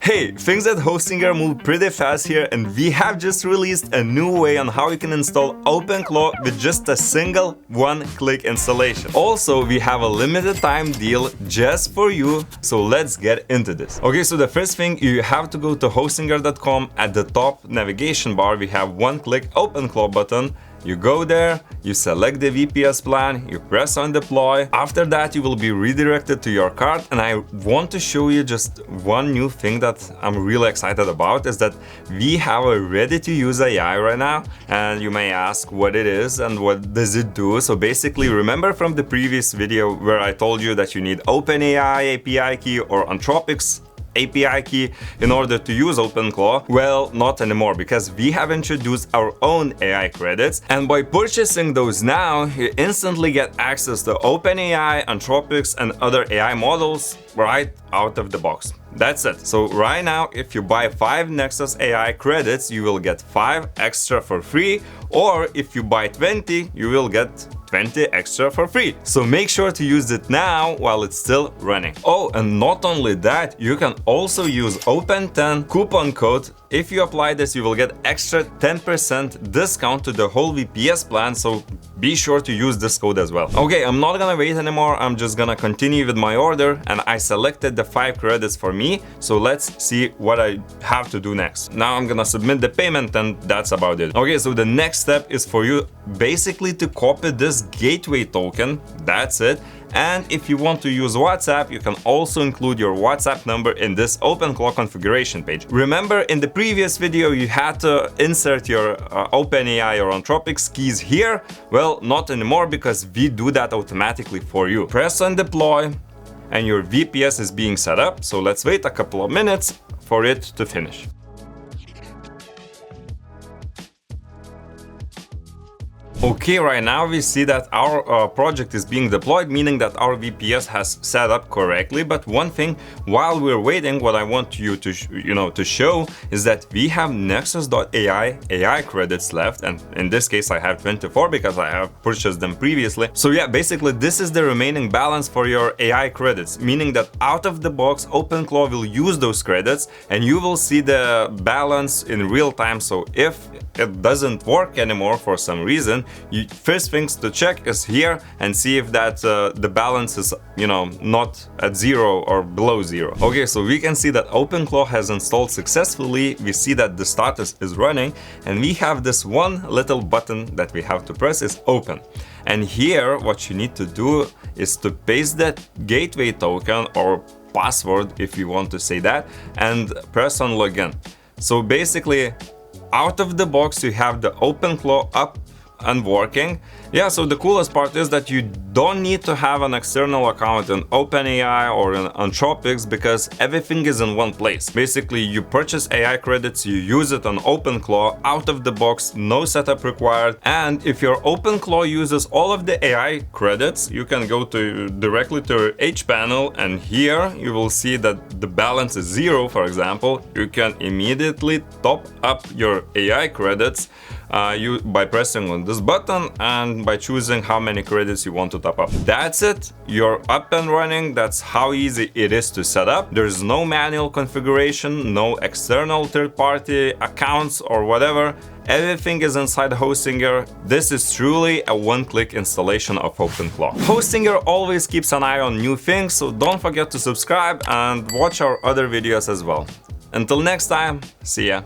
Hey, things at Hostinger move pretty fast here, and we have just released a new way on how you can install OpenClaw with just a single one-click installation. Also, we have a limited time deal just for you, so let's get into this. Okay, so the first thing, you have to go to hostinger.com. At the top navigation bar, we have one-click OpenClaw button. You go there, you select the VPS plan, you press on deploy. After that, you will be redirected to your cart, and I want to show you just one new thing that I'm really excited about, is that we have a ready-to-use AI right now, and you may ask what it is and what does it do. So basically, remember from the previous video where I told you that you need OpenAI API key or Anthropic's API key in order to use OpenClaw? Well, not anymore, because we have introduced our own AI credits, and by purchasing those now, you instantly get access to OpenAI, Anthropic's, and other AI models right out of the box. That's it. So right now, if you buy 5 Nexos.AI credits, you will get 5 extra for free, or if you buy 20, you will get 20 extra for free. So make sure to use it now while it's still running. Oh, and not only that, you can also use Open10 coupon code. If you apply this, you will get extra 10% discount to the whole VPS plan, so be sure to use this code as well. Okay, I'm not gonna wait anymore, I'm just gonna continue with my order, and I selected the 5 credits for me, so let's see what I have to do next. Now I'm gonna submit the payment, and that's about it. Okay, so the next step is for you basically to copy this gateway token, that's it. And if you want to use WhatsApp, you can also include your WhatsApp number in this OpenClaw configuration page. Remember, in the previous video, you had to insert your OpenAI or Anthropic's keys here. Well, not anymore, because we do that automatically for you. Press on deploy, and your VPS is being set up. So let's wait a couple of minutes for it to finish. Okay, right now we see that our project is being deployed, meaning that our VPS has set up correctly. But one thing, while we're waiting, what I want you to to show is that we have Nexos.AI AI credits left, and in this case I have 24 because I have purchased them previously. So yeah, basically this is the remaining balance for your AI credits, meaning that out of the box OpenClaw will use those credits, and you will see the balance in real time. So if it doesn't work anymore for some reason, first things to check is here and see if that the balance is not at 0 or below 0. Okay, so we can see that OpenClaw has installed successfully. We see that the status is running, and we have this one little button that we have to press is open. And here what you need to do is to paste that gateway token or password, if you want to say that, and press on login. So basically, out of the box you have the OpenClaw up and working. Yeah, so the coolest part is that you don't need to have an external account in OpenAI or in Anthropic's, because everything is in one place. Basically, you purchase AI credits, you use it on OpenClaw out of the box, no setup required. And if your OpenClaw uses all of the AI credits, you can go directly to hPanel, and here you will see that the balance is 0, for example. You can immediately top up your AI credits by pressing on this button and by choosing how many credits you want to top up. That's it, you're up and running. That's how easy it is to set up. There's no manual configuration, no external third-party accounts or whatever. Everything is inside Hostinger. This is truly a one-click installation of OpenClaw. Hostinger always keeps an eye on new things, so don't forget to subscribe and watch our other videos as well. Until next time, see ya!